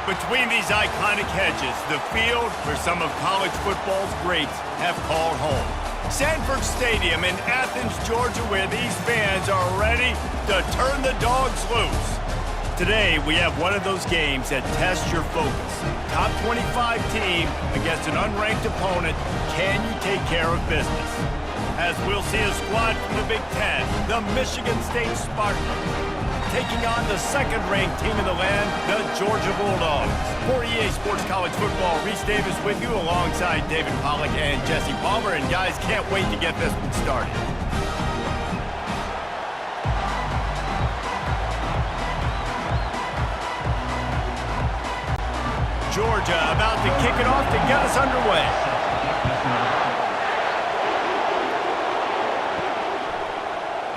Between these iconic hedges, the field where some of college football's greats have called home. Sanford Stadium in Athens, Georgia, where these fans are ready to turn the dogs loose. Today, we have one of those games that tests your focus. Top 25 team against an unranked opponent. Can you take care of business? As we'll see a squad from the Big Ten, the Michigan State Spartans, taking on the second-ranked team in the land, the Georgia Bulldogs. For EA Sports College Football, Reese Davis with you alongside David Pollack and Jesse Palmer. And guys, can't wait to get this one started. Georgia about to kick it off to get us underway.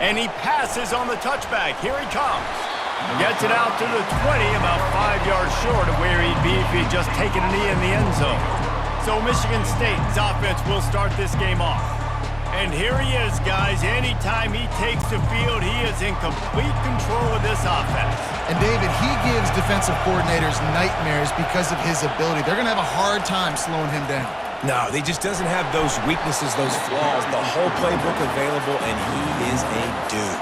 And he passes on the touchback. Here he comes. Gets it out to the 20, about 5 yards short of where he'd be if he'd just taken a knee in the end zone. So Michigan State's offense will start this game off. And here he is, guys. Anytime he takes the field, he is in complete control of this offense. And David, he gives defensive coordinators nightmares because of his ability. They're going to have a hard time slowing him down. No, he just doesn't have those weaknesses, those flaws, the whole playbook available, and he is a dude.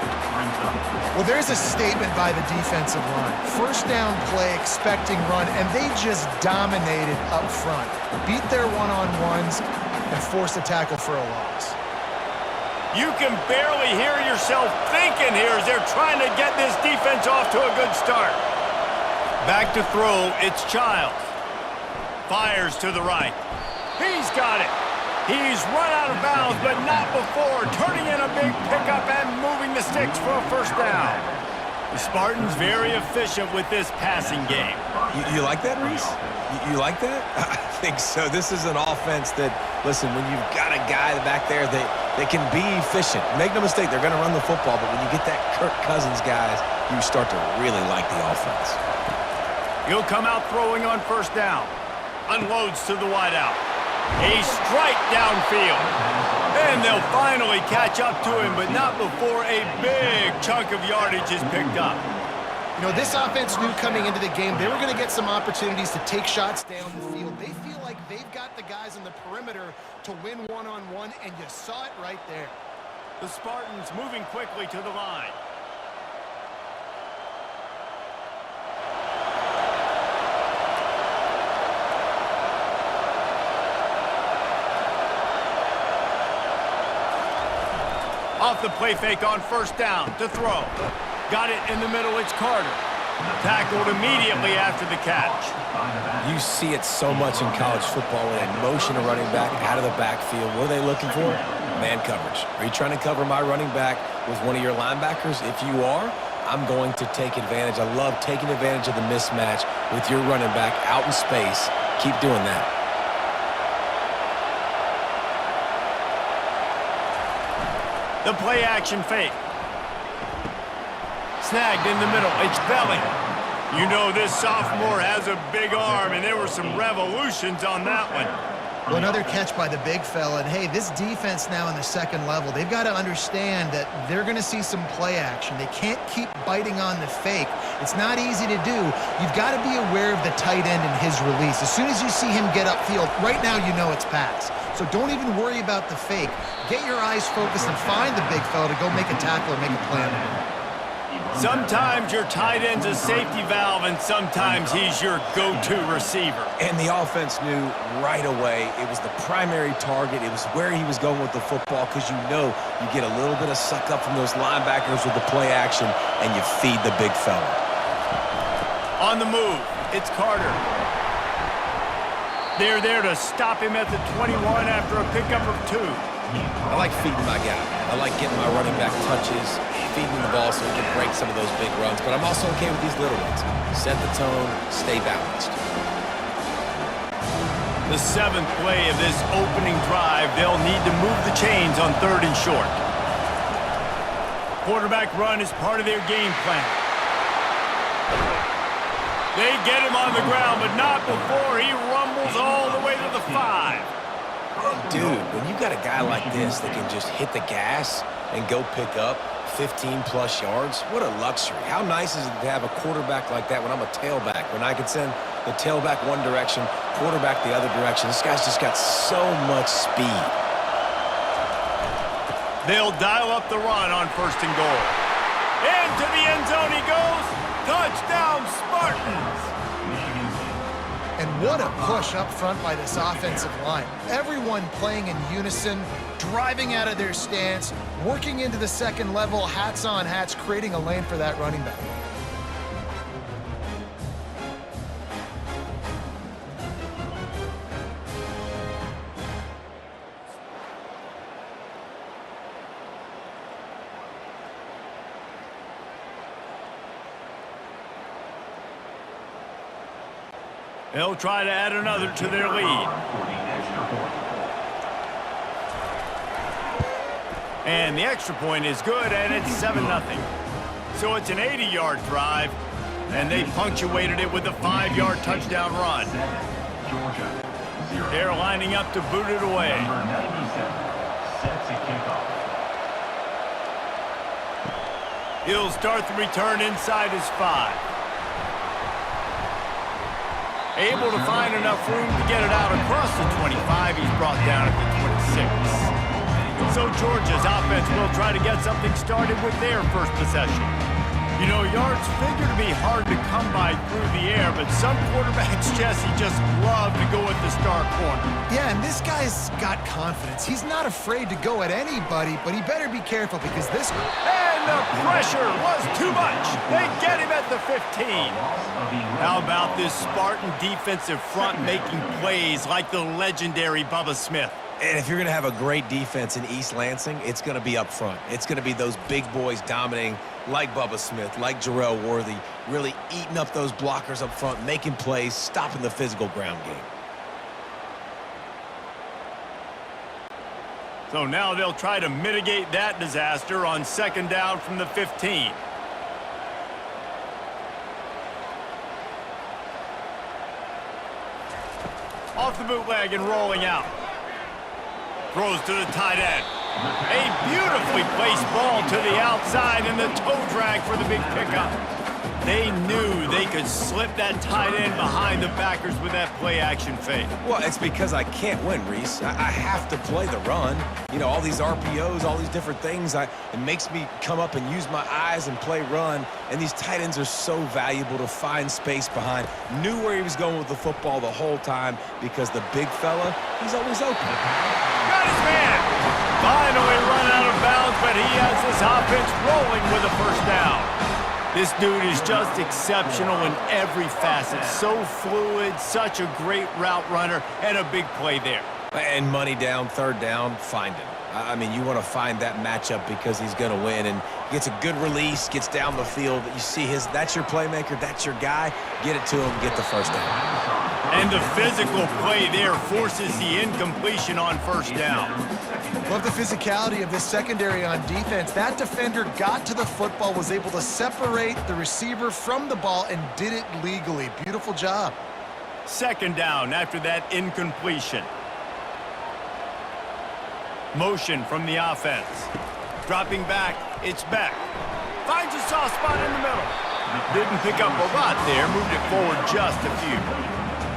Well, there's a statement by the defensive line. First down play, expecting run, and they just dominated up front. Beat their one-on-ones and forced a tackle for a loss. You can barely hear yourself thinking here as they're trying to get this defense off to a good start. Back to throw, it's Childs. Fires to the right. He's got it. He's run out of bounds, but not before. Turning in a big pickup and moving the sticks for a first down. The Spartans very efficient with this passing game. You like that, Reese? You like that? I think so. This is an offense that, listen, when you've got a guy back there, they can be efficient. Make no mistake, they're going to run the football, but when you get that Kirk Cousins, guys, you start to really like the offense. He'll come out throwing on first down. Unloads to the wideout. A strike downfield. And they'll finally catch up to him, but not before a big chunk of yardage is picked up. You know, this offense knew coming into the game they were going to get some opportunities to take shots down the field. They feel like they've got the guys on the perimeter to win one-on-one, and you saw it right there. The Spartans moving quickly to the line. Off the play fake on first down to throw. Got it in the middle, it's Carter. Tackled immediately after the catch. You see it so much in college football when they motion a running back out of the backfield. What are they looking for? Man coverage. Are you trying to cover my running back with one of your linebackers? If you are, I'm going to take advantage. I love taking advantage of the mismatch with your running back out in space. Keep doing that. The play action fake. Snagged in the middle. It's Belly. You know this sophomore has a big arm, and there were some revolutions on that one. Well, another catch by the big fella. And, hey, this defense now in the second level, they've got to understand that they're going to see some play action. They can't keep biting on the fake. It's not easy to do. You've got to be aware of the tight end and his release. As soon as you see him get upfield, right now you know it's pass. So don't even worry about the fake. Get your eyes focused and find the big fella to go make a tackle or make a play on him. Sometimes your tight end's a safety valve, and sometimes he's your go-to receiver. And the offense knew right away it was the primary target. It was where he was going with the football because you know you get a little bit of suck up from those linebackers with the play action, and you feed the big fella. On the move, it's Carter. They're there to stop him at the 21 after a pickup of 2. I like feeding my guy. I like getting my running back touches, feeding the ball so he can break some of those big runs. But I'm also okay with these little ones. Set the tone, stay balanced. The 7th play of this opening drive, they'll need to move the chains on 3rd and short. Quarterback run is part of their game plan. They get him on the ground, but not before he rumbles all the way to the 5. Dude, when you got a guy like this that can just hit the gas and go pick up 15-plus yards, what a luxury. How nice is it to have a quarterback like that when I'm a tailback, when I can send The tailback one direction, quarterback the other direction. This guy's just got so much speed. They'll dial up the run on 1st and goal. Into the end zone he goes. Touchdown, Spartans! And what a push up front by this offensive line. Everyone playing in unison, driving out of their stance, working into the second level, hats on hats, creating a lane for that running back. They'll try to add another to their lead. And the extra point is good, and it's 7-0. So it's an 80-yard drive, and they punctuated it with a 5-yard touchdown run. They're lining up to boot it away. He'll start the return inside his 5. Able to find enough room to get it out across the 25. He's brought down at the 26. So Georgia's offense will try to get something started with their first possession. You know, yards figure to be hard to come by through the air, but some quarterbacks, Jesse, just love to go at the star corner. Yeah, and this guy's got confidence. He's not afraid to go at anybody, but he better be careful because this... And the pressure was too much. They get him at the 15. How about this Spartan defensive front making plays like the legendary Bubba Smith? And if you're going to have a great defense in East Lansing, it's going to be up front. It's going to be those big boys dominating like Bubba Smith, like Jarrell Worthy, really eating up those blockers up front, making plays, stopping the physical ground game. So now they'll try to mitigate that disaster on 2nd down from the 15. Off the bootleg and rolling out. Throws to the tight end. A beautifully placed ball to the outside and the toe drag for the big pickup. They knew they could slip that tight end behind the backers with that play-action fake. Well, it's because I can't win, Reese. I have to play the run. You know, all these RPOs, all these different things, it makes me come up and use my eyes and play run. And these tight ends are so valuable to find space behind. Knew where he was going with the football the whole time because the big fella, he's always open. Got his man. Finally run out of bounds, but he has this offense rolling with a 1st down. This dude is just exceptional in every facet. So fluid, such a great route runner, and a big play there. And money down, 3rd down, find him. I mean, you want to find that matchup because he's going to win. And gets a good release, gets down the field. You see that's your playmaker, that's your guy. Get it to him, get the 1st down. And the physical play there forces the incompletion on 1st down. Love the physicality of this secondary on defense. That defender got to the football, was able to separate the receiver from the ball, and did it legally. Beautiful job. 2nd down after that incompletion. Motion from the offense. Dropping back, it's Beck. Finds a soft spot in the middle. Didn't pick up a lot there, moved it forward just a few.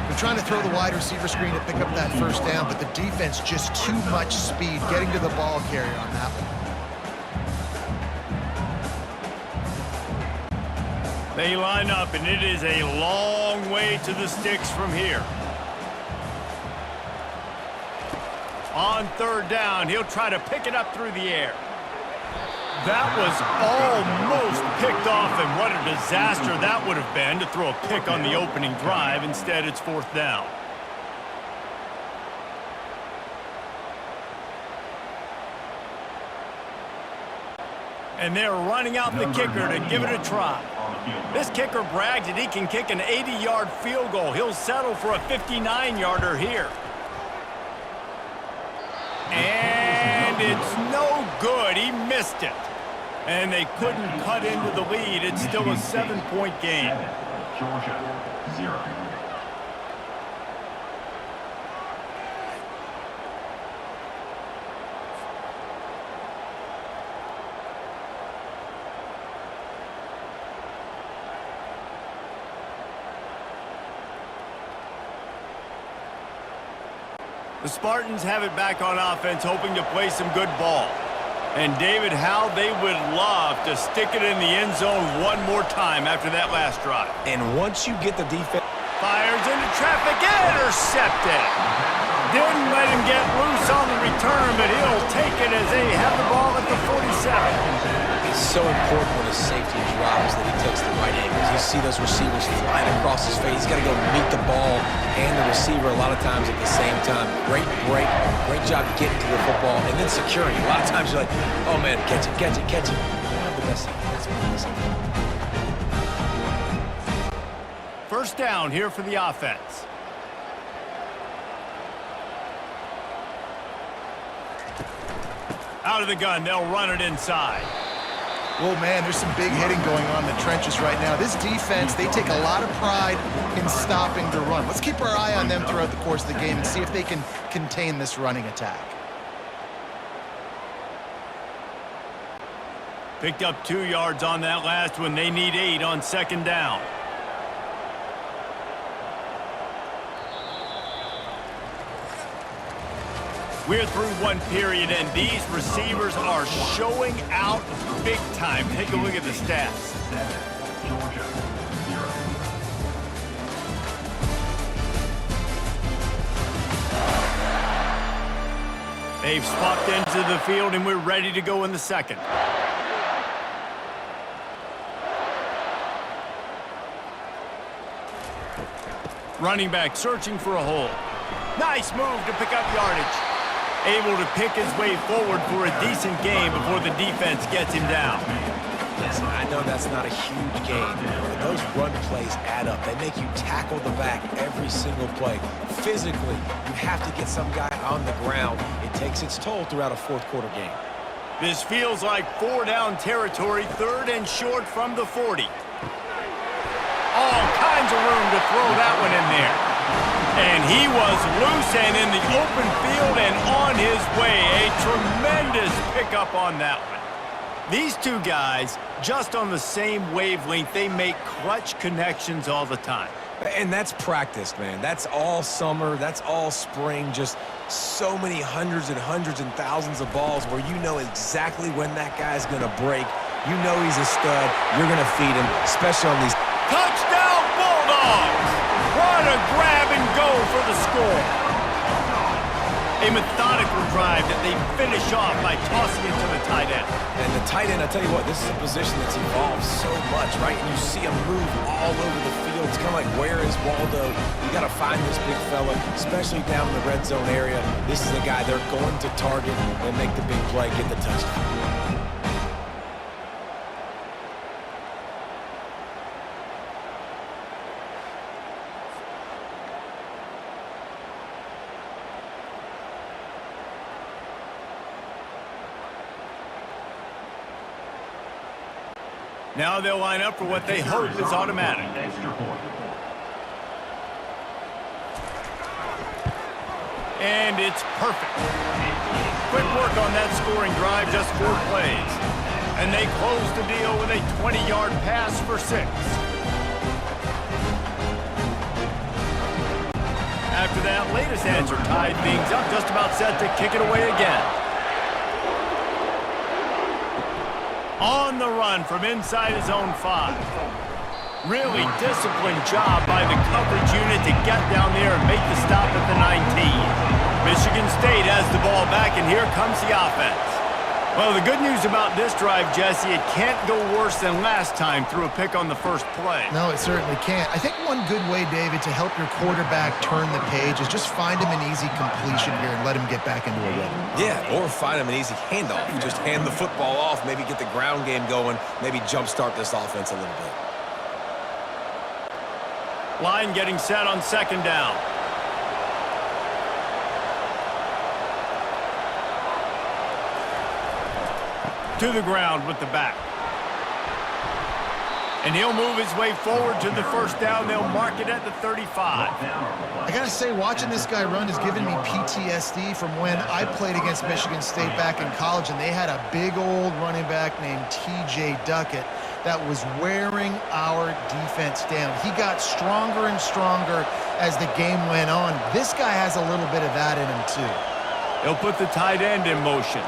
They're trying to throw the wide receiver screen to pick up that 1st down, but the defense just too much speed getting to the ball carrier on that one. They line up, and it is a long way to the sticks from here. On 3rd down, he'll try to pick it up through the air. That was almost picked off, and what a disaster that would have been to throw a pick on the opening drive. Instead, it's 4th down. And they're running out the kicker to give it a try. This kicker brags that he can kick an 80-yard field goal. He'll settle for a 59-yarder here. And it's no good. He missed it. And they couldn't cut into the lead. It's still a 7-point game. Georgia, 0. The Spartans have it back on offense, hoping to play some good ball. And David, how they would love to stick it in the end zone one more time after that last drive. And once you get the defense... Fires into traffic, intercepted. Didn't let him get loose on the return, but he'll take it as they have the ball at the 47. It's so important when a safety drops that he takes the right angles. You see those receivers flying across his face. He's got to go meet the ball and the receiver a lot of times at the same time. Great break, great job getting to the football and then securing. A lot of times you're like, oh man, catch it, catch it, catch it. The best. That's what it is. First down here for the offense. Out of the gun, they'll run it inside. Well, man, there's some big hitting going on in the trenches right now. This defense, they take a lot of pride in stopping the run. Let's keep our eye on them throughout the course of the game and see if they can contain this running attack. Picked up 2 yards on that last one. They need 8 on second down. We're through one period, and these receivers are showing out big time. Take a look at the stats. Georgia, 0. They've swapped into the field, and we're ready to go in the second. Running back searching for a hole. Nice move to pick up yardage. Able to pick his way forward for a decent gain before the defense gets him down. Listen, I know that's not a huge gain, but those run plays add up. They make you tackle the back every single play. Physically, you have to get some guy on the ground. It takes its toll throughout a fourth-quarter game. This feels like 4-down territory, 3rd and short from the 40. All kinds of room to throw that one in there. And he was loose and in the open field and on his way. A tremendous pickup on that one. These two guys, just on the same wavelength, they make clutch connections all the time. And that's practice, man. That's all summer. That's all spring. Just so many hundreds and thousands of balls where you know exactly when that guy's going to break. You know he's a stud. You're going to feed him, especially on these... Touchdown, Bulldogs! What a grab and go for the score. A methodical drive that they finish off by tossing it to the tight end. And the tight end, I tell you what, this is a position that's evolved so much, right? And you see him move all over the field. It's kind of like, where is Waldo? You got to find this big fella, especially down in the red zone area. This is the guy they're going to target and make the big play, get the touchdown. Now they'll line up for what they hope is automatic. Extra point. And it's perfect. Quick work on that scoring drive, just 4 plays. And they close the deal with a 20-yard pass for 6. After that latest answer tied things up, just about set to kick it away again. On the run from inside his own 5. Really disciplined job by the coverage unit to get down there and make the stop at the 19. Michigan State has the ball back, and here comes the offense. Well, the good news about this drive, Jesse, it can't go worse than last time through a pick on the first play. No, it certainly can't. I think one good way, David, to help your quarterback turn the page is just find him an easy completion here and let him get back into a rhythm. Yeah, or find him an easy handoff. Just hand the football off, maybe get the ground game going, maybe jumpstart this offense a little bit. Line getting set on second down. To the ground with the back. And he'll move his way forward to the first down. They'll mark it at the 35. I got to say, watching this guy run has given me PTSD from when I played against Michigan State back in college, and they had a big old running back named T.J. Duckett. that was wearing our defense down. He got stronger and stronger as the game went on. This guy has a little bit of that in him too. He'll put the tight end in motion.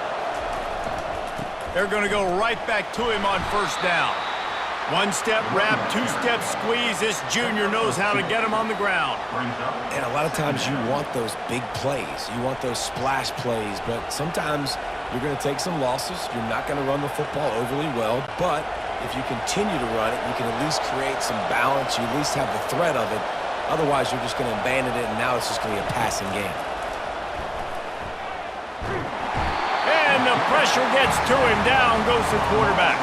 They're going to go right back to him on first down. One-step wrap, two-step squeeze. This junior knows how to get him on the ground. And a lot of times you want those big plays. You want those splash plays, but sometimes you're going to take some losses. You're not going to run the football overly well, but if you continue to run it, you can at least create some balance. You at least have the threat of it. Otherwise, you're just going to abandon it, and now it's just going to be a passing game. And the pressure gets to him. Down goes the quarterback.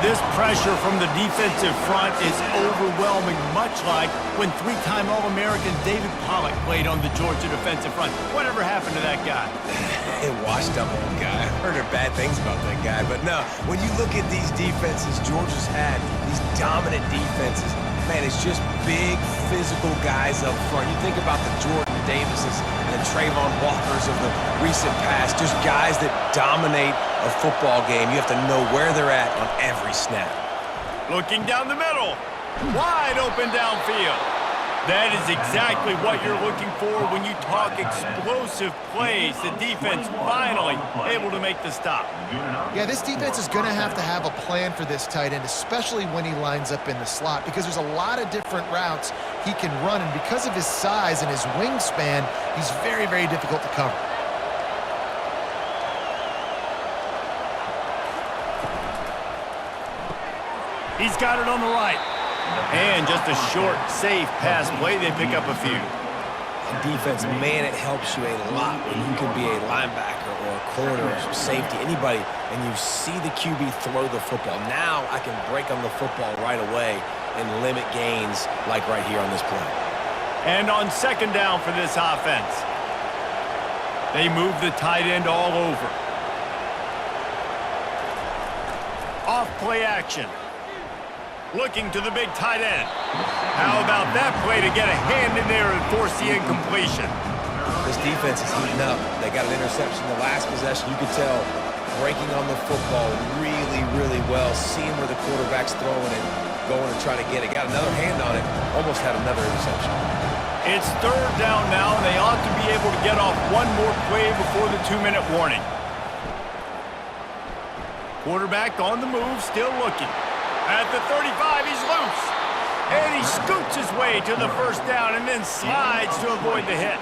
This pressure from the defensive front is overwhelming, much like when three-time All-American David Pollock played on the Georgia defensive front. Whatever happened to that guy? A washed-up old guy. I've heard bad things about that guy. But no, when you look at these defenses Georgia's had, these dominant defenses, man, it's just big, physical guys up front. You think about the Jordan Davises and the Trayvon Walkers of the recent past, just guys that dominate a football game. You have to know where they're at on every snap. Looking down the middle. Wide open downfield. That is exactly what you're looking for when you talk explosive plays. The defense finally able to make the stop. Yeah, this defense is going to have a plan for this tight end, especially when he lines up in the slot, because there's a lot of different routes he can run, and because of his size and his wingspan, he's very, very difficult to cover. He's got it on the right. And just a short, safe pass play. They pick up a few. And defense, man, it helps you a lot when you can be a linebacker or a corner or safety, anybody, and you see the QB throw the football. Now I can break on the football right away and limit gains like right here on this play. And on second down for this offense, they move the tight end all over. Off play action. Looking to the big tight end. How about that play to get a hand in there and force the incompletion? This defense is heating up. They got an interception the last possession. You could tell breaking on the football really, really well, seeing where the quarterback's throwing it, going to try to get it. Got another hand on it, almost had another interception. It's third down now, and they ought to be able to get off one more play before the 2-minute warning. Quarterback on the move, still looking. At the 35, he's loose. And he scoots his way to the first down and then slides to avoid the hit.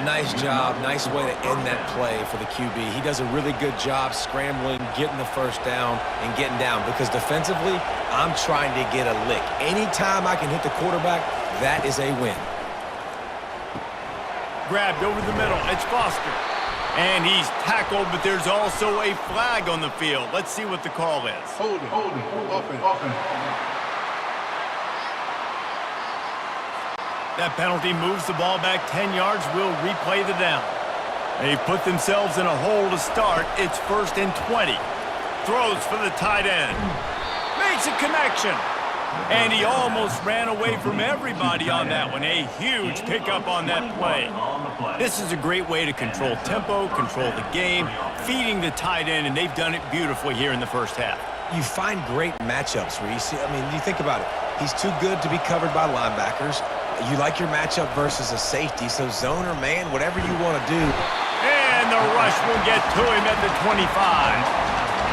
Nice job. Nice way to end that play for the QB. He does a really good job scrambling, getting the first down, and getting down. Because defensively, I'm trying to get a lick. Anytime I can hit the quarterback, that is a win. Grabbed over the middle. It's Foster. And he's tackled, but there's also a flag on the field. Let's see what the call is. Holding, offense. That penalty moves the ball back 10 yards. We'll replay the down. They've put themselves in a hole to start. It's 1st and 20. Throws for the tight end. Makes a connection. And he almost ran away from everybody on that one. A huge pickup on that play. This is a great way to control tempo, control the game, feeding the tight end, and they've done it beautifully here in the first half. You find great matchups where you see, you think about it. He's too good to be covered by linebackers. You like your matchup versus a safety, so zone or man, whatever you want to do. And the rush will get to him at the 25.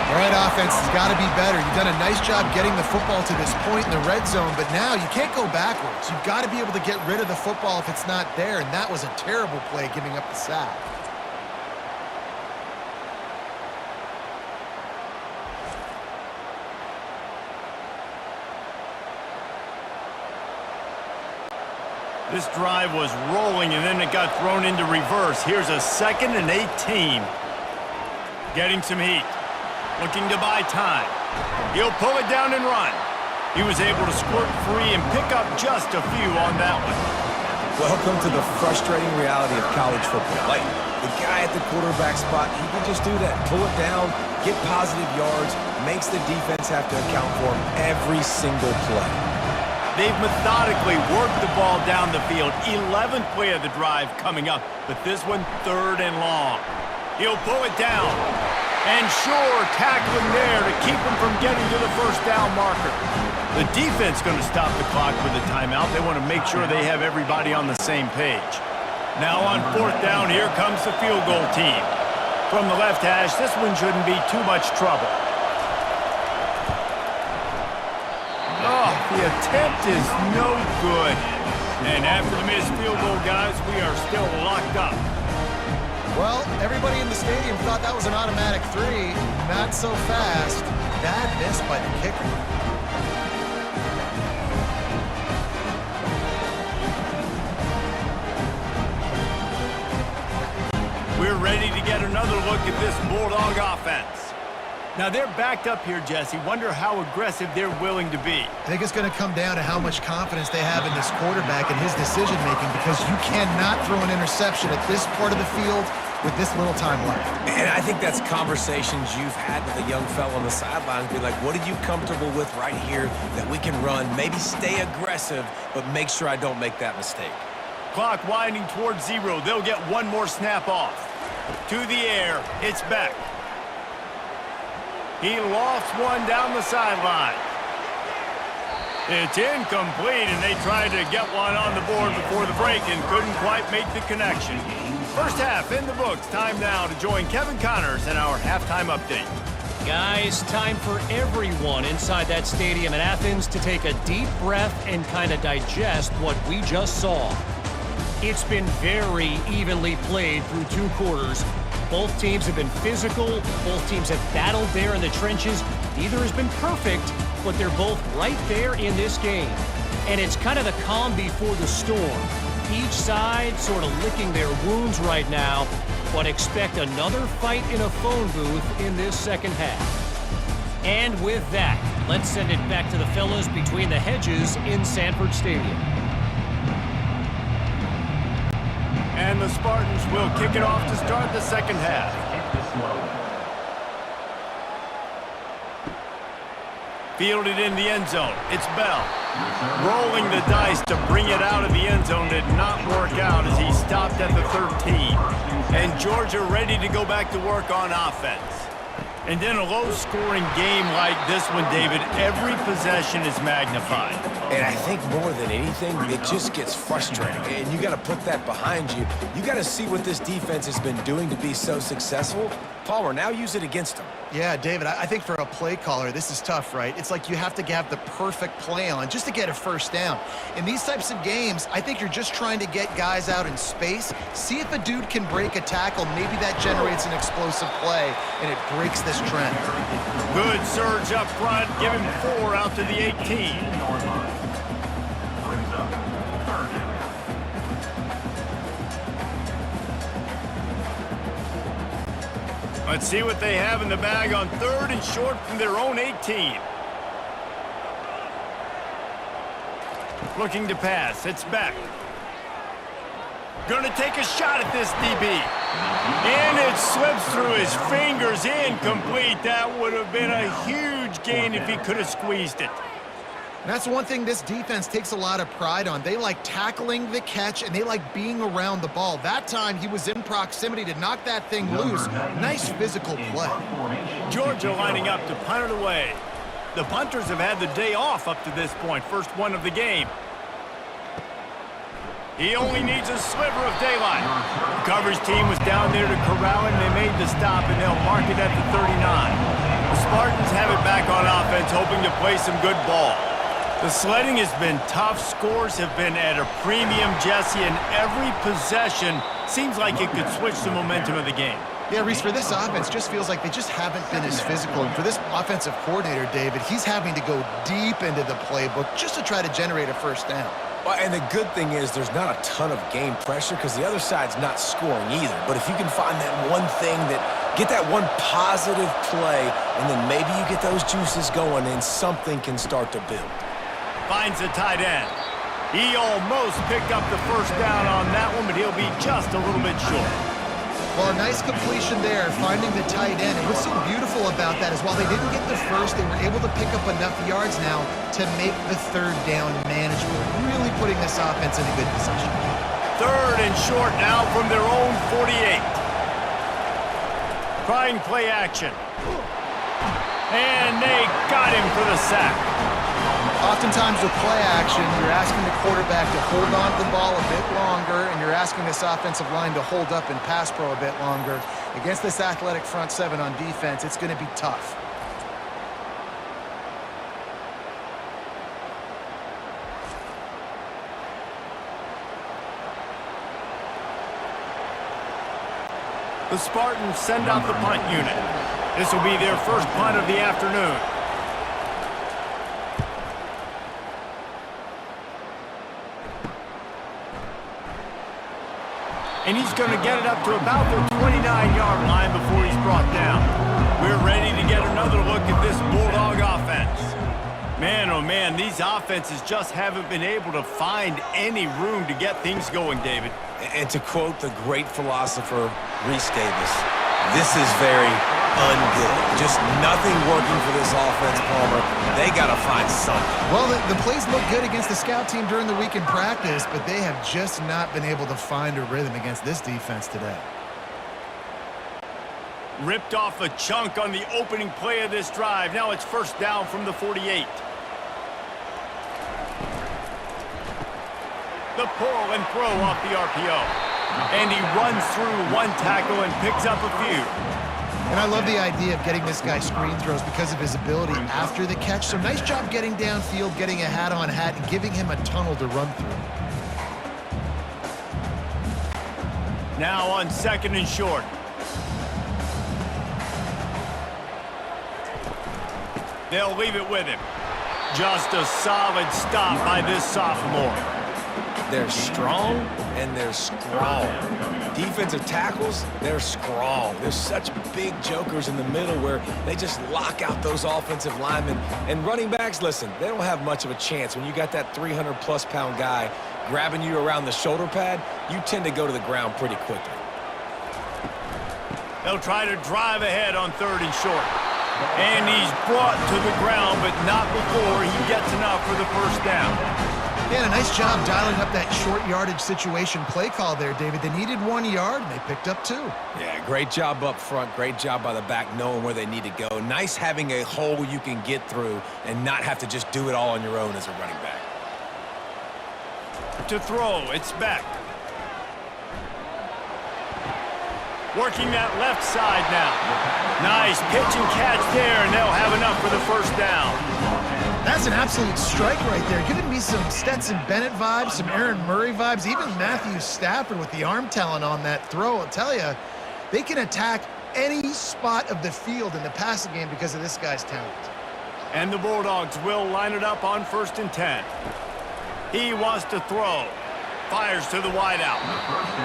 All right, offense has got to be better. You've done a nice job getting the football to this point in the red zone, but now you can't go backwards. You've got to be able to get rid of the football if it's not there, and that was a terrible play giving up the sack. This drive was rolling, and then it got thrown into reverse. Here's a 2nd and 18. Getting some heat. Looking to buy time. He'll pull it down and run. He was able to squirt free and pick up just a few on that one. Welcome to the frustrating reality of college football. Like, the guy at the quarterback spot, he can just do that. Pull it down, get positive yards, makes the defense have to account for him every single play. They've methodically worked the ball down the field. 11th play of the drive coming up, but this one 3rd and long. He'll pull it down. And sure, tackling there to keep him from getting to the first down marker. The defense going to stop the clock with a timeout. They want to make sure they have everybody on the same page. Now on fourth down, here comes the field goal team. From the left hash, this one shouldn't be too much trouble. Oh, the attempt is no good. And after the missed field goal, guys, we are still locked up. Well, everybody in the stadium thought that was an automatic 3. Not so fast. Bad miss by the kicker. We're ready to get another look at this Bulldog offense. Now, they're backed up here, Jesse. Wonder how aggressive they're willing to be. I think it's going to come down to how much confidence they have in this quarterback and his decision-making, because you cannot throw an interception at this part of the field with this little time left. And I think that's conversations you've had with a young fellow on the sidelines. Be like, what are you comfortable with right here that we can run? Maybe stay aggressive, but make sure I don't make that mistake. Clock winding towards 0. They'll get one more snap off. To the air, it's Beck. He lofts one down the sideline. It's incomplete, and they tried to get one on the board before the break and couldn't quite make the connection. First half in the books. Time now to join Kevin Connors in our halftime update. Guys, time for everyone inside that stadium in Athens to take a deep breath and kind of digest what we just saw. It's been very evenly played through 2 quarters. Both teams have been physical. Both teams have battled there in the trenches. Neither has been perfect, but they're both right there in this game. And it's kind of the calm before the storm. Each side sort of licking their wounds right now, but expect another fight in a phone booth in this second half. And with that, let's send it back to the fellas between the hedges in Sanford Stadium. And the Spartans will kick it off to start the second half. Fielded in the end zone. It's Bell. Rolling the dice to bring it out of the end zone did not work out as he stopped at the 13. And Georgia ready to go back to work on offense. And in a low-scoring game like this one, David, every possession is magnified. And I think more than anything, it just gets frustrating. And you got to put that behind you. You got to see what this defense has been doing to be so successful. Palmer, now use it against them. Yeah, David, I think for a play caller, this is tough, right? It's like you have to have the perfect play on just to get a first down. In these types of games, I think you're just trying to get guys out in space, see if a dude can break a tackle. Maybe that generates an explosive play, and it breaks this trend. Good surge up front. Give him 4 out to the 18. Let's see what they have in the bag on 3rd and short from their own 18. Looking to pass. It's Beck. Going to take a shot at this DB. And it slips through his fingers. Incomplete. That would have been a huge gain if he could have squeezed it. And that's one thing this defense takes a lot of pride on. They like tackling the catch, and they like being around the ball. That time, he was in proximity to knock that thing loose. Nice physical play. Georgia lining up to punt it away. The punters have had the day off up to this point. First one of the game. He only needs a sliver of daylight. The coverage team was down there to corral him. They made the stop, and they'll mark it at the 39. The Spartans have it back on offense, hoping to play some good ball. The sledding has been tough. Scores have been at a premium, Jesse, and every possession seems like it could switch the momentum of the game. Yeah, Reese, for this offense, just feels like they just haven't been as physical. And for this offensive coordinator, David, he's having to go deep into the playbook just to try to generate a first down. Well, and the good thing is there's not a ton of game pressure because the other side's not scoring either. But if you can find that one thing get that one positive play, and then maybe you get those juices going and something can start to build. Finds the tight end. He almost picked up the first down on that one, but he'll be just a little bit short. Well, a nice completion there, finding the tight end. And what's so beautiful about that is while they didn't get the first, they were able to pick up enough yards now to make the 3rd down manageable, really putting this offense in a good position. 3rd and short now from their own 48. Trying play action. And they got him for the sack. Oftentimes with play action, you're asking the quarterback to hold on to the ball a bit longer, and you're asking this offensive line to hold up in pass pro a bit longer. Against this athletic front seven on defense, it's going to be tough. The Spartans send out the punt unit. This will be their first punt of the afternoon. And he's going to get it up to about the 29-yard line before he's brought down. We're ready to get another look at this Bulldog offense. Man, oh man, these offenses just haven't been able to find any room to get things going, David. And to quote the great philosopher Reese Davis, this is very ungood. Just nothing working for this offense, Palmer. They got to find something. Well, the plays look good against the scout team during the week in practice, but they have just not been able to find a rhythm against this defense today. Ripped off a chunk on the opening play of this drive. Now it's first down from the 48. The pull and throw off the RPO. And he runs through one tackle and picks up a few. And I love the idea of getting this guy screen throws because of his ability after the catch. So nice job getting downfield, getting a hat-on-hat, and giving him a tunnel to run through. Now on second and short. They'll leave it with him. Just a solid stop by this sophomore. They're strong and they're strong. Defensive tackles, they're strong. There's such big jokers in the middle where they just lock out those offensive linemen. And running backs, listen, they don't have much of a chance. When you got that 300-plus pound guy grabbing you around the shoulder pad, you tend to go to the ground pretty quickly. They'll try to drive ahead on third and short. And he's brought to the ground, but not before he gets enough for the first down. Yeah, a nice job dialing up that short yardage situation play call there, David. They needed 1 yard, and they picked up 2. Yeah, great job up front. Great job by the back knowing where they need to go. Nice having a hole you can get through and not have to just do it all on your own as a running back. To throw, it's Beck. Working that left side now. Nice pitch and catch there, and they'll have enough for the first down. That's an absolute strike right there. Giving me some Stetson Bennett vibes, some Aaron Murray vibes, even Matthew Stafford with the arm talent on that throw. I'll tell you, they can attack any spot of the field in the passing game because of this guy's talent. And the Bulldogs will line it up on 1st and 10. He wants to throw. Fires to the wideout.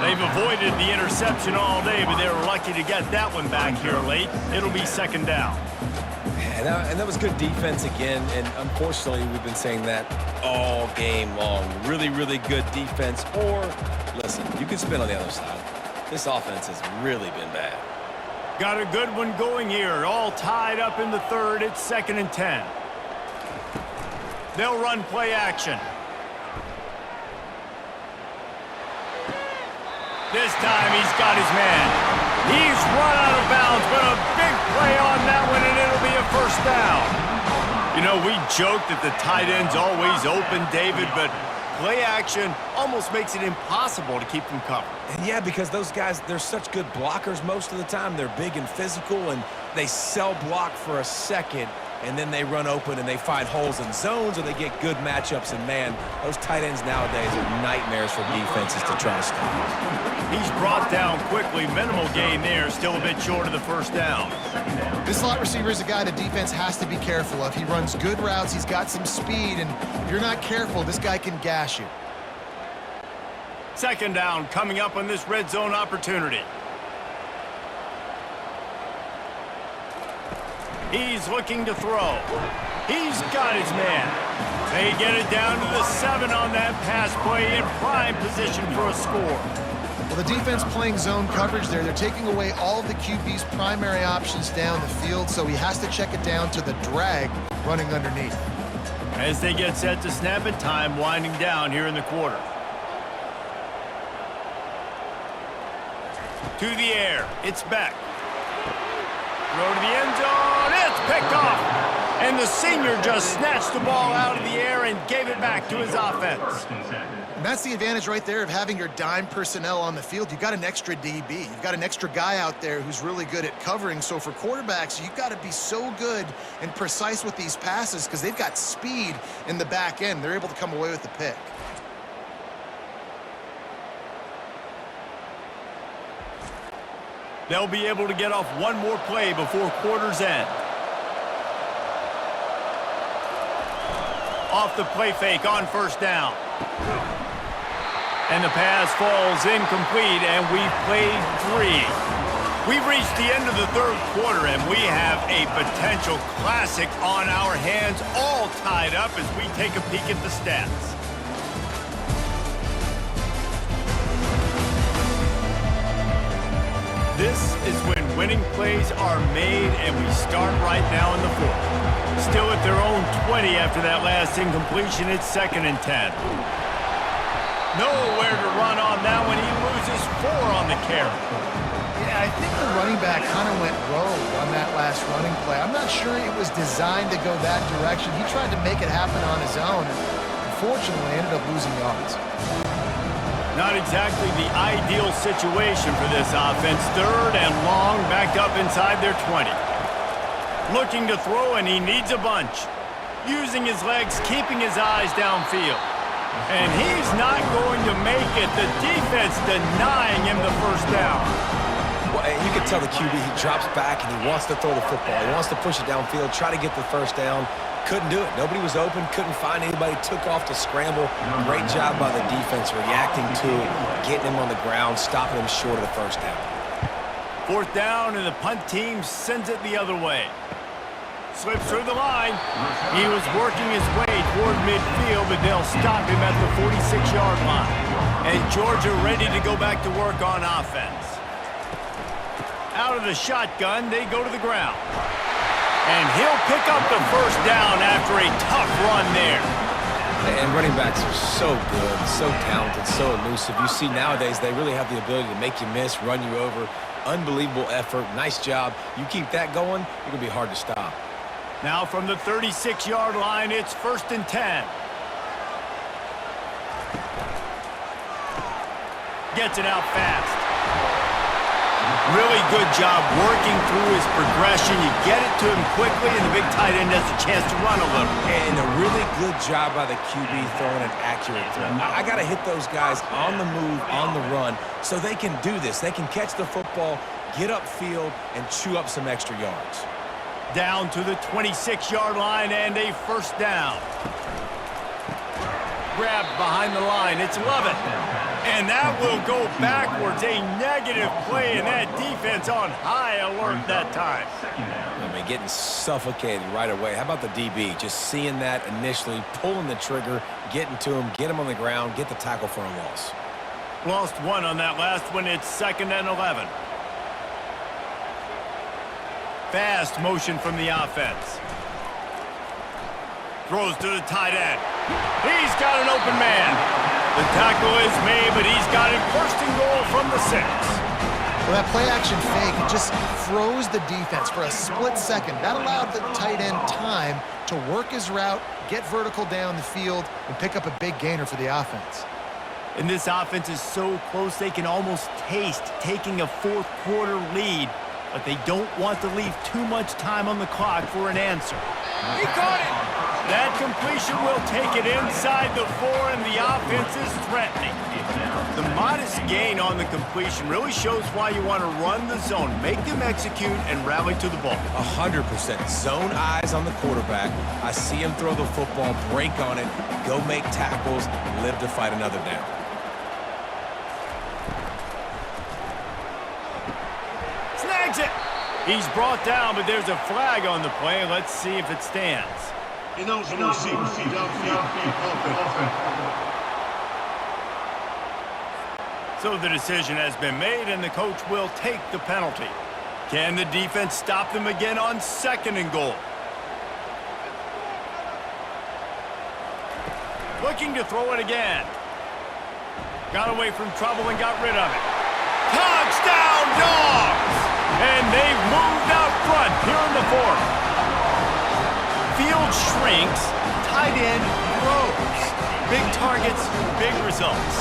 They've avoided the interception all day, but they were lucky to get that one back here late. It'll be 2nd down. And that was good defense again, and unfortunately we've been saying that all game long. Really, really good defense. Or, listen, you can spin on the other side. This offense has really been bad. Got a good one going here. All tied up in the 3rd. It's 2nd and 10. They'll run play action. This time he's got his man. He's run out of bounds, but a big play on that one, and it'll be a first down. You know, we joke that the tight end's always open, David, but play action almost makes it impossible to keep them covered. And yeah, because those guys, they're such good blockers most of the time. They're big and physical, and they sell block for a second, and then they run open and they find holes in zones, or they get good matchups. And, man, those tight ends nowadays are nightmares for defenses to try to stop. He's brought down quickly. Minimal gain there. Still a bit short of the first down. This slot receiver is a guy the defense has to be careful of. He runs good routes. He's got some speed, and if you're not careful, this guy can gash you. 2nd down coming up on this red zone opportunity. He's looking to throw. He's got his man. They get it down to the 7 on that pass play in prime position for a score. Well, the defense playing zone coverage there. They're taking away all of the QB's primary options down the field, so he has to check it down to the drag running underneath. As they get set to snap it, time winding down here in the quarter. To the air, it's Beck. Throw to the end zone, it's picked off. And the senior just snatched the ball out of the air and gave it back to his offense. And that's the advantage right there of having your dime personnel on the field. You've got an extra DB. You've got an extra guy out there who's really good at covering. So for quarterbacks, you've got to be so good and precise with these passes because they've got speed in the back end. They're able to come away with the pick. They'll be able to get off one more play before quarter's end. Off the play fake on first down. And the pass falls incomplete, and we've played 3. We've reached the end of the third quarter, and we have a potential classic on our hands, all tied up as we take a peek at the stats. This is when winning plays are made, and we start right now in the fourth. Still at their own 20 after that last incompletion. It's 2nd and 10. Nowhere to run on that one. He loses 4 on the carry. Yeah, I think the running back kind of went rogue on that last running play. I'm not sure it was designed to go that direction. He tried to make it happen on his own, and unfortunately ended up losing yards. Not exactly the ideal situation for this offense. 3rd and long, backed up inside their 20. Looking to throw, and he needs a bunch. Using his legs, keeping his eyes downfield. And he's not going to make it. The defense denying him the first down. Well, you can tell the QB, he drops back and he wants to throw the football. He wants to push it downfield, try to get the first down. Couldn't do it. Nobody was open, couldn't find anybody, took off to scramble. Great job by the defense reacting to it, getting him on the ground, stopping him short of the first down. 4th down, and the punt team sends it the other way. Slips through the line. He was working his way toward midfield, but they'll stop him at the 46-yard line. And Georgia ready to go back to work on offense. Out of the shotgun, they go to the ground. And he'll pick up the first down after a tough run there. And running backs are so good, so talented, so elusive. You see nowadays they really have the ability to make you miss, run you over. Unbelievable effort. Nice job. You keep that going, you're going to be hard to stop. Now from the 36-yard line, it's 1st and 10. Gets it out fast. Really good job working through his progression. You get it to him quickly, and the big tight end has a chance to run a little. And a really good job by the QB throwing an accurate throw. I got to hit those guys on the move, on the run, so they can do this. They can catch the football, get upfield, and chew up some extra yards. Down to the 26-yard line, and a first down. Grabbed behind the line. It's Lovett. And that will go backwards. A negative play, and that defense on high alert that time. I mean, getting suffocated right away. How about the DB? Just seeing that initially, pulling the trigger, getting to him, get him on the ground, get the tackle for a loss. Lost 1 on that last one. It's 2nd and 11. Fast motion from the offense. Throws to the tight end. He's got an open man. The tackle is made, but he's got it 1st and goal from the 6. Well, that play-action fake, it just froze the defense for a split second. That allowed the tight end time to work his route, get vertical down the field, and pick up a big gainer for the offense. And this offense is so close they can almost taste taking a 4th quarter lead, but they don't want to leave too much time on the clock for an answer. He caught it! That completion will take it inside the 4, and the offense is threatening. The modest gain on the completion really shows why you want to run the zone, make them execute, and rally to the ball. 100%. Zone eyes on the quarterback. I see him throw the football, break on it, go make tackles, live to fight another down. Snags it! He's brought down, but there's a flag on the play. Let's see if it stands. So the decision has been made, and the coach will take the penalty. Can the defense stop them again on 2nd and goal? Looking to throw it again. Got away from trouble and got rid of it. Touchdown, Dogs! And they've moved out front here in the 4th. Field shrinks, tight end grows. Big targets, big results.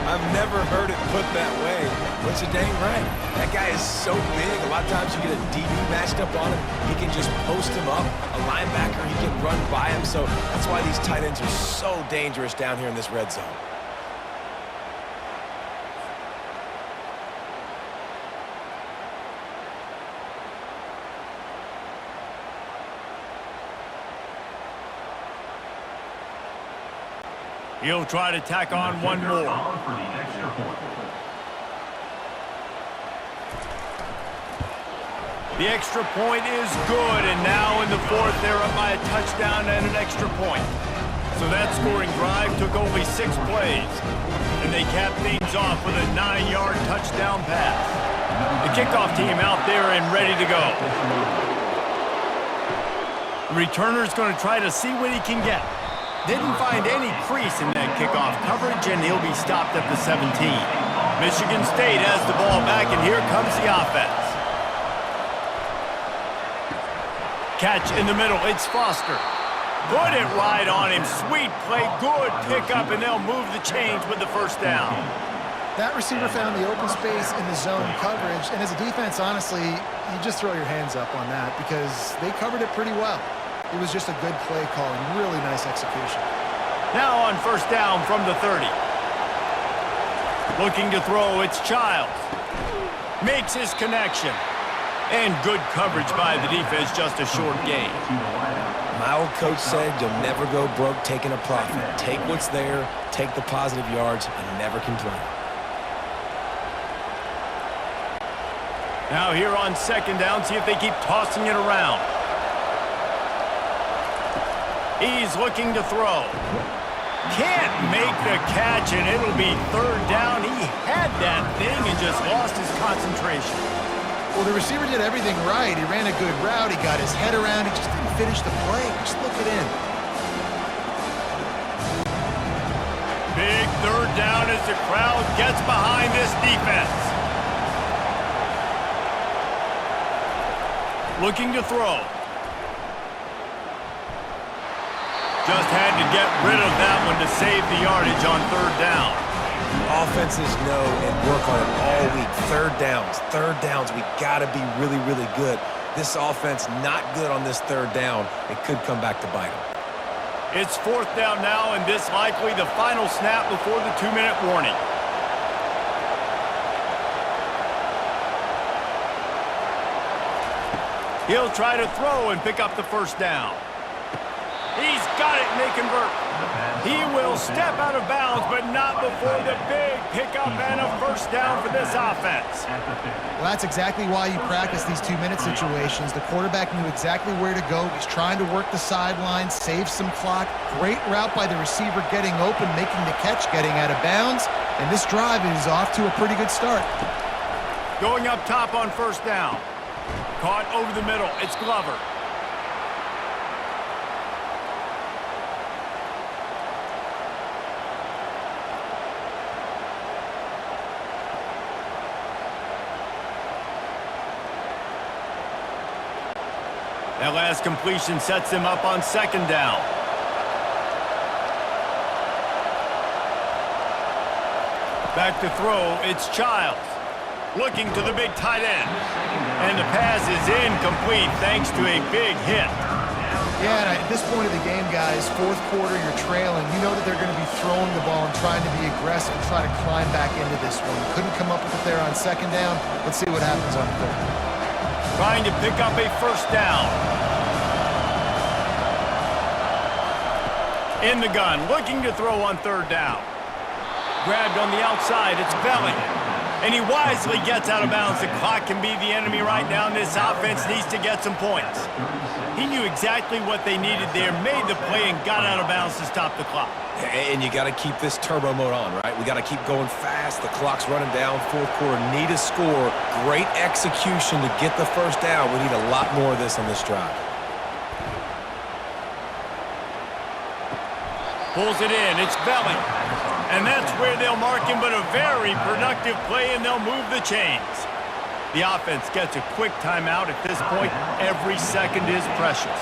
I've never heard it put that way, but you're dang right. That guy is so big. A lot of times you get a DB matched up on him. He can just post him up. A linebacker, he can run by him. So that's why these tight ends are so dangerous down here in this red zone. He'll try to tack on one more. The extra point is good, and now in the fourth, they're up by a touchdown and an extra point. So that scoring drive took only 6 plays, and they capped things off with a 9-yard touchdown pass. The kickoff team out there and ready to go. The returner's going to try to see what he can get. Didn't find any crease in that kickoff coverage, and he'll be stopped at the 17. Michigan State has the ball back, and here comes the offense. Catch in the middle, it's Foster. Put it right on him, sweet play, good pickup, and they'll move the chains with the first down. That receiver found the open space in the zone coverage, and as a defense, honestly, you just throw your hands up on that because they covered it pretty well. It was just a good play call and really nice execution. Now on first down from the 30. Looking to throw, it's Childs. Makes his connection. And good coverage by the defense, just a short gain. My old coach said you'll never go broke taking a profit. Take what's there, take the positive yards, and never complain. Now here on second down, see if they keep tossing it around. He's looking to throw. Can't make the catch, and it'll be third down. He had that thing and just lost his concentration. Well, the receiver did everything right. He ran a good route. He got his head around. He just didn't finish the play. Just look it in. Big third down as the crowd gets behind this defense. Looking to throw. Just had to get rid of that one to save the yardage on third down. Offenses know and work on it all week. Third downs. We got to be really, really good. This offense not good on this third down. It could come back to bite them. It's fourth down now, and this likely the final snap before the 2-minute warning. He'll try to throw and pick up the first down. He's got it, and they convert. He will step out of bounds, but not before the big pickup and a first down for this offense. Well, that's exactly why you practice these 2-minute situations. The quarterback knew exactly where to go. He's trying to work the sidelines, save some clock. Great route by the receiver getting open, making the catch, getting out of bounds. And this drive is off to a pretty good start. Going up top on first down. Caught over the middle. It's Glover. That last completion sets them up on second down. Back to throw, it's Childs. Looking to the big tight end. And the pass is incomplete thanks to a big hit. Yeah, and at this point of the game, guys, fourth quarter, you're trailing. You know that they're going to be throwing the ball and trying to be aggressive and try to climb back into this one. Couldn't come up with it there on second down. Let's see what happens on third. Trying to pick up a first down. In the gun, looking to throw on third down. Grabbed on the outside, it's Belling. And he wisely gets out of bounds. The clock can be the enemy right now, and this offense needs to get some points. He knew exactly what they needed there, made the play, and got out of bounds to stop the clock. And you got to keep this turbo mode on, right? We got to keep going fast. The clock's running down. Fourth quarter, need a score. Great execution to get the first down. We need a lot more of this on this drive. Pulls it in, it's Belling. And that's where they'll mark him, but a very productive play, and they'll move the chains. The offense gets a quick timeout. At this point, every second is precious.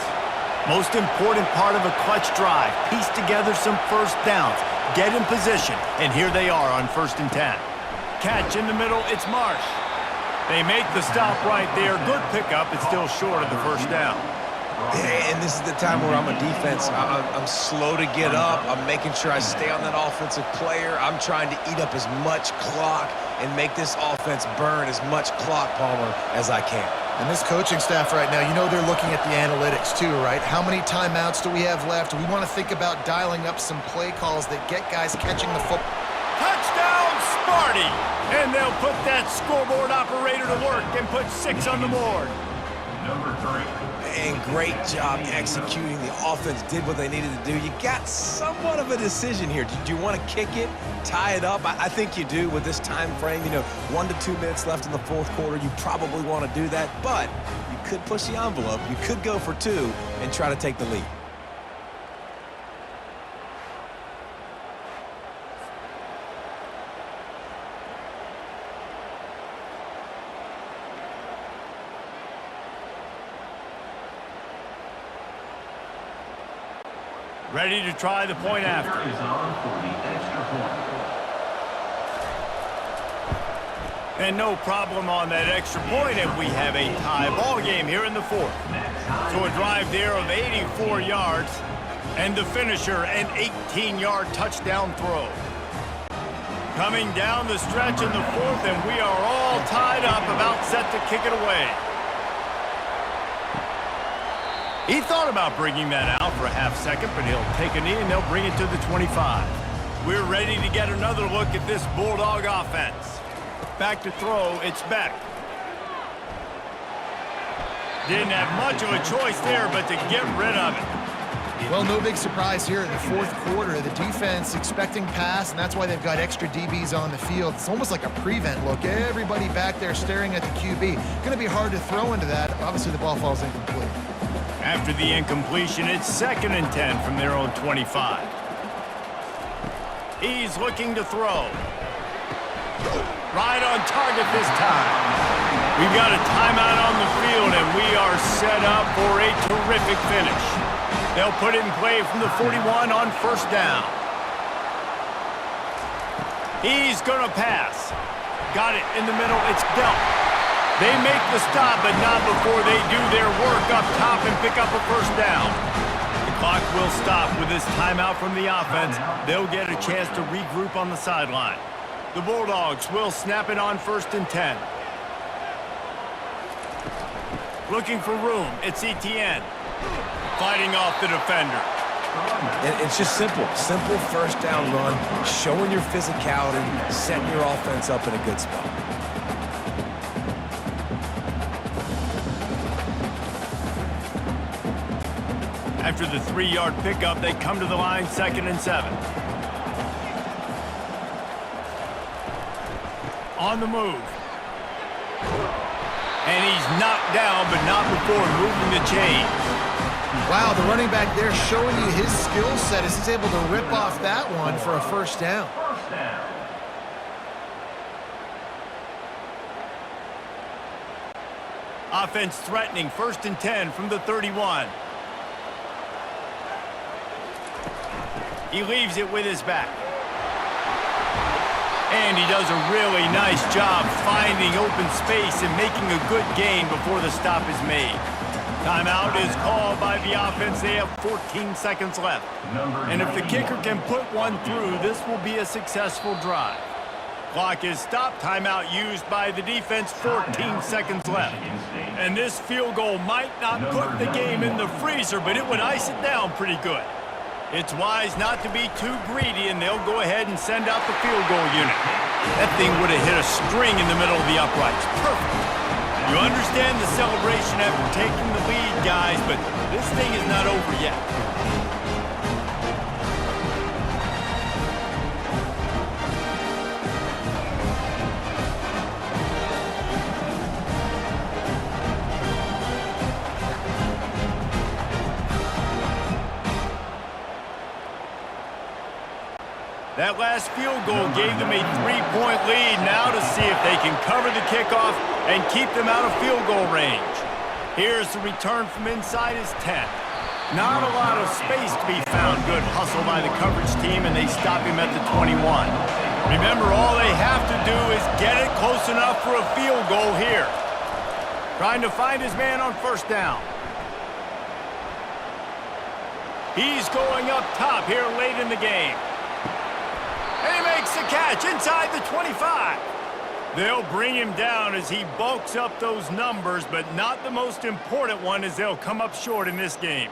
Most important part of a clutch drive, piece together some first downs, get in position, and here they are on 1st and 10. Catch in the middle, it's Marsh. They make the stop right there. Good pickup, it's still short of the first down. Yeah, and this is the time where I'm a defense. I'm slow to get up. I'm making sure I stay on that offensive player. I'm trying to eat up as much clock and make this offense burn as much clock, Palmer, as I can. And this coaching staff right now, you know they're looking at the analytics too, right? How many timeouts do we have left? We want to think about dialing up some play calls that get guys catching the football. Touchdown, Sparty! And they'll put that scoreboard operator to work and put 6 on the board. Number 3. And great job executing. The offense did what they needed to do. You got somewhat of a decision here. Do you want to kick it, tie it up? I think you do with this time frame. 1 to 2 minutes left in the 4th quarter. You probably want to do that, but you could push the envelope. You could go for 2 and try to take the lead. Ready to try the point after. Is on for the extra point. And no problem on that extra point, and we have a tie ball game here in the 4th. So a drive there of 84 yards, and the finisher, an 18-yard touchdown throw. Coming down the stretch in the 4th, and we are all tied up, about set to kick it away. He thought about bringing that out for a half second, but he'll take a knee and they'll bring it to the 25. We're ready to get another look at this Bulldog offense. Back to throw, it's Beck. Didn't have much of a choice there, but to get rid of it. Well, no big surprise here in the 4th quarter. The defense expecting pass, and that's why they've got extra DBs on the field. It's almost like a prevent look. Everybody back there staring at the QB. Going to be hard to throw into that. Obviously, the ball falls incomplete. After the incompletion, it's 2nd and 10 from their own 25. He's looking to throw. Right on target this time. We've got a timeout on the field, and we are set up for a terrific finish. They'll put it in play from the 41 on 1st down. He's going to pass. Got it in the middle. It's dealt. They make the stop, but not before they do their work up top and pick up a 1st down. The clock will stop with this timeout from the offense. They'll get a chance to regroup on the sideline. The Bulldogs will snap it on 1st and 10. Looking for room. It's Etienne. Fighting off the defender. And it's just simple. Simple 1st down run, showing your physicality, setting your offense up in a good spot. After the 3-yard pickup, they come to the line 2nd and 7. On the move. And he's knocked down, but not before moving the chains. Wow, the running back there showing you his skill set as he's able to rip off that one for a 1st down. First down. Offense threatening, 1st and 10 from the 31. He leaves it with his back. And he does a really nice job finding open space and making a good gain before the stop is made. Timeout is called by the offense. They have 14 seconds left. And if the kicker can put one through, this will be a successful drive. Clock is stopped. Timeout used by the defense. 14 seconds left. And this field goal might not put the game in the freezer, but it would ice it down pretty good. It's wise not to be too greedy, and they'll go ahead and send out the field goal unit. That thing would have hit a string in the middle of the uprights. Perfect. You understand the celebration after taking the lead, guys, but this thing is not over yet. That last field goal gave them a 3-point lead. Now to see if they can cover the kickoff and keep them out of field goal range. Here's the return from inside his 10. Not a lot of space to be found. Good hustle by the coverage team, and they stop him at the 21. Remember, all they have to do is get it close enough for a field goal here. Trying to find his man on first down. He's going up top here late in the game. And he makes the catch inside the 25. They'll bring him down as he bulks up those numbers, but not the most important one, as they'll come up short in this game.